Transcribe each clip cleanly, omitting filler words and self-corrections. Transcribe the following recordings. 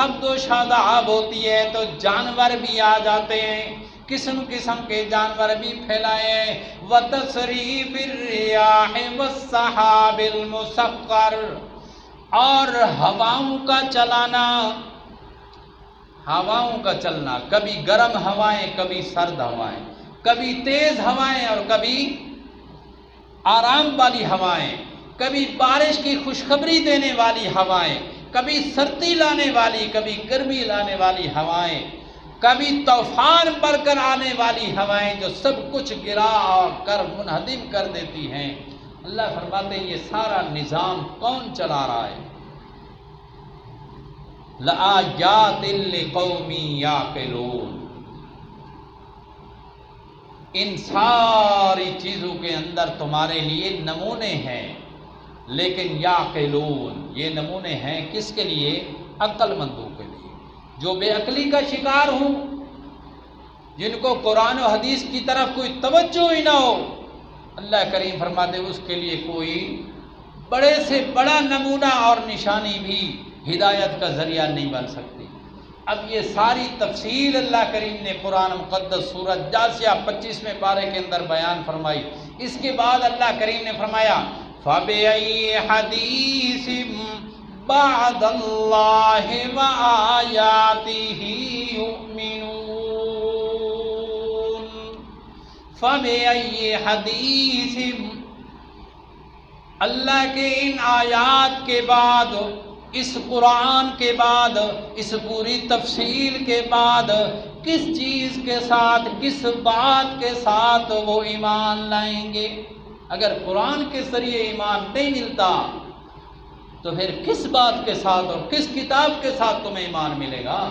اب دو شاداب ہوتی ہے تو جانور بھی آ جاتے ہیں، قسم قسم کے جانور بھی پھیلائے ہیں۔ وَتَصْرِيفِ الرِّيَاحِ وَالسَّحَابِ الْمُسَخَّرِ، اور ہواؤں کا چلانا، ہواؤں کا چلنا، کبھی گرم ہوائیں کبھی سرد ہوائیں، کبھی تیز ہوائیں اور کبھی آرام والی ہوائیں، کبھی بارش کی خوشخبری دینے والی ہوائیں، کبھی سردی لانے والی، کبھی گرمی لانے والی ہوائیں، کبھی طوفان بڑھ کر آنے والی ہوائیں جو سب کچھ گرا کر منہدم کر دیتی ہیں۔ اللہ فرماتے ہیں یہ سارا نظام کون چلا رہا ہے؟ لآیات لقوم یعقلون، ان ساری چیزوں کے اندر تمہارے لیے نمونے ہیں، لیکن یعقلون، یہ نمونے ہیں کس کے لیے؟ عقل مندوں کے لیے، جو بے عقلی کا شکار ہوں، جن کو قرآن و حدیث کی طرف کوئی توجہ ہی نہ ہو، اللہ کریم فرماتے اس کے لیے کوئی بڑے سے بڑا نمونہ اور نشانی بھی ہدایت کا ذریعہ نہیں بن سکتی۔ اب یہ ساری تفصیل اللہ کریم نے قرآن مقدس سورۃ جاثیہ 25ویں پارے کے اندر بیان فرمائی۔ اس کے بعد اللہ کریم نے فرمایا فَبِأَيِّ حَدِيثٍ بَعْدَ اللَّهِ وَآيَاتِهِ يُؤْمِنُونَ۔ فَبِأَيِّ حَدِيثٍ، اللہ کے ان آیات کے بعد، اس قرآن کے بعد، اس پوری تفصیل کے بعد کس چیز کے ساتھ، کس بات کے ساتھ وہ ایمان لائیں گے؟ اگر قرآن کے ذریعے ایمان نہیں ملتا تو پھر کس بات کے ساتھ اور کس کتاب کے ساتھ تمہیں ایمان ملے گا؟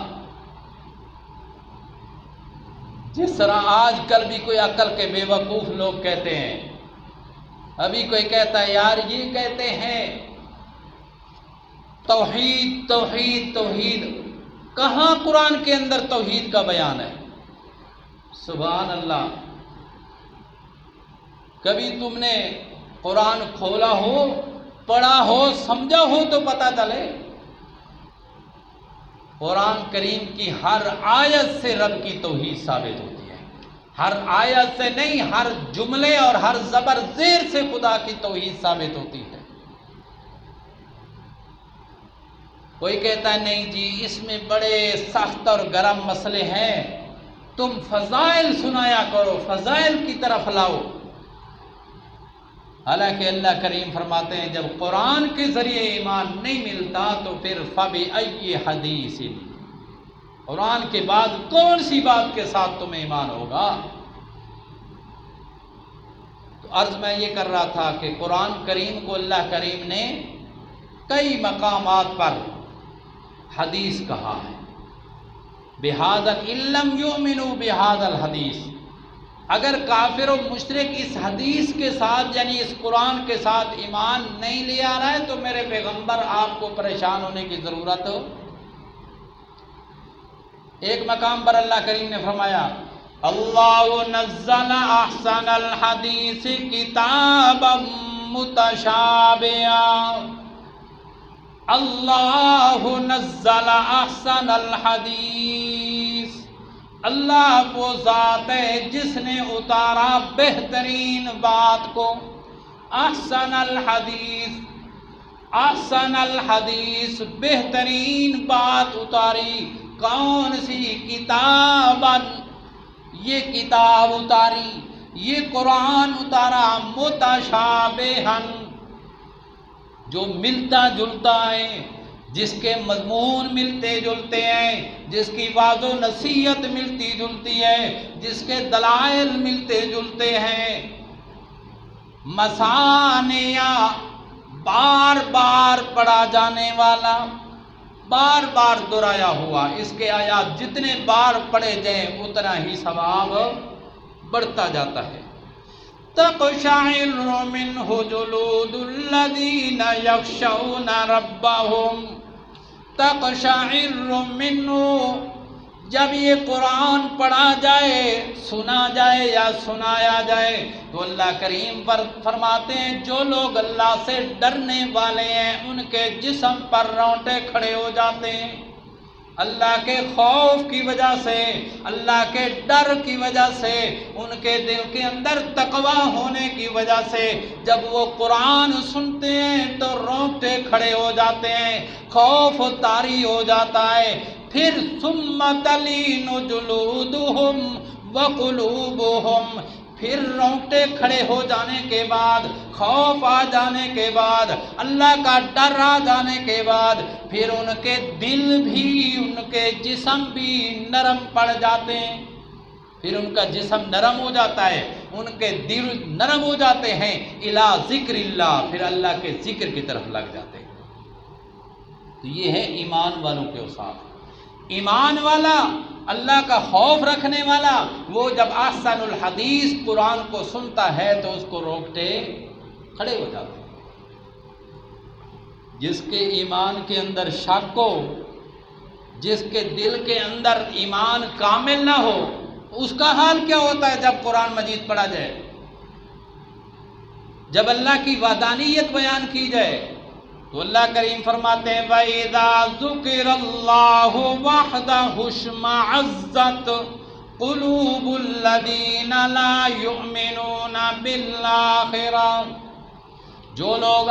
جس طرح آج کل بھی کوئی عقل کے بے وقوف لوگ کہتے ہیں، ابھی کوئی کہتا ہے یار یہ کہتے ہیں توحید توحید توحید، کہاں قرآن کے اندر توحید کا بیان ہے؟ سبحان اللہ، کبھی تم نے قرآن کھولا ہو، پڑھا ہو، سمجھا ہو تو پتہ چلے۔ قرآن کریم کی ہر آیت سے رب کی توحید ثابت ہوتی ہے، ہر آیت سے نہیں، ہر جملے اور ہر زبر زیر سے خدا کی توحید ثابت ہوتی ہے۔ کوئی کہتا ہے نہیں جی اس میں بڑے سخت اور گرم مسئلے ہیں، تم فضائل سنایا کرو، فضائل کی طرف لاؤ۔ حالانکہ اللہ کریم فرماتے ہیں جب قرآن کے ذریعے ایمان نہیں ملتا تو پھر فَبِأَيِّ حَدِيثٍ، قرآن کے بعد کون سی بات کے ساتھ تمہیں ایمان ہوگا؟ تو عرض میں یہ کر رہا تھا کہ قرآن کریم کو اللہ کریم نے کئی مقامات پر حدیث کہا ہے۔ بِهَذَا إِن لَّمْ يُؤْمِنُوا بِهَذَا الْحَدِيثِ، اگر کافر و مشرک اس حدیث کے ساتھ یعنی اس قرآن کے ساتھ ایمان نہیں لے آ رہا ہے تو میرے پیغمبر آپ کو پریشان ہونے کی ضرورت ہو۔ ایک مقام پر اللہ کریم نے فرمایا اللہ نزل احسن الحدیث کتابا متشابہا، اللہ نزل احسن الحدیث، اللہ وہ ذات ہے جس نے اتارا بہترین بات کو، احسن الحدیث، احسن الحدیث بہترین بات اتاری، کون سی؟ کتابا، یہ کتاب اتاری، یہ قرآن اتارا، متشابہن، جو ملتا جلتا ہے، جس کے مضمون ملتے جلتے ہیں، جس کی واضح و نصیحت ملتی جلتی ہے، جس کے دلائل ملتے جلتے ہیں، مثانیہ، بار بار پڑھا جانے والا، بار بار دہرایا ہوا، اس کے آیات جتنے بار پڑھے جائیں اتنا ہی ثواب بڑھتا جاتا ہے۔ تقشعر منہ جلود الذین یخشون ربہم، تقشعر منہ، جب یہ قرآن پڑھا جائے، سنا جائے یا سنایا جائے تو اللہ کریم پر فرماتے ہیں جو لوگ اللہ سے ڈرنے والے ہیں ان کے جسم پر رونٹے کھڑے ہو جاتے ہیں۔ اللہ کے خوف کی وجہ سے، اللہ کے ڈر کی وجہ سے، ان کے دل کے اندر تقوی ہونے کی وجہ سے جب وہ قرآن سنتے ہیں تو رونگٹے کھڑے ہو جاتے ہیں، خوف طاری ہو جاتا ہے۔ پھر ثم تلین جلودہم وقلوبہم، پھر رونگٹے کھڑے ہو جانے کے بعد، خوف آ جانے کے بعد، اللہ کا ڈر آ جانے کے بعد، پھر ان کے دل بھی، ان کے جسم بھی نرم پڑ جاتے ہیں، پھر ان کا جسم نرم ہو جاتا ہے، ان کے دل نرم ہو جاتے ہیں، الی ذکر اللہ، پھر اللہ کے ذکر کی طرف لگ جاتے ہیں۔ تو یہ ہے ایمان والوں کے اوصاف۔ ایمان والا، اللہ کا خوف رکھنے والا، وہ جب احسن الحدیث قرآن کو سنتا ہے تو اس کو روکتے کھڑے ہو جاتے ہیں۔ جس کے ایمان کے اندر شک ہو، جس کے دل کے اندر ایمان کامل نہ ہو، اس کا حال کیا ہوتا ہے جب قرآن مجید پڑھا جائے، جب اللہ کی وحدانیت بیان کی جائے تو اللہ کریم فرماتے ہیں وَإِذَا ذُكِرَ اللَّهُ وَحْدَهُ اشْمَأَزَّتْ قُلُوبُ الَّذِينَ لَا يُؤْمِنُونَ بِالْآخِرَةِ، جو لوگ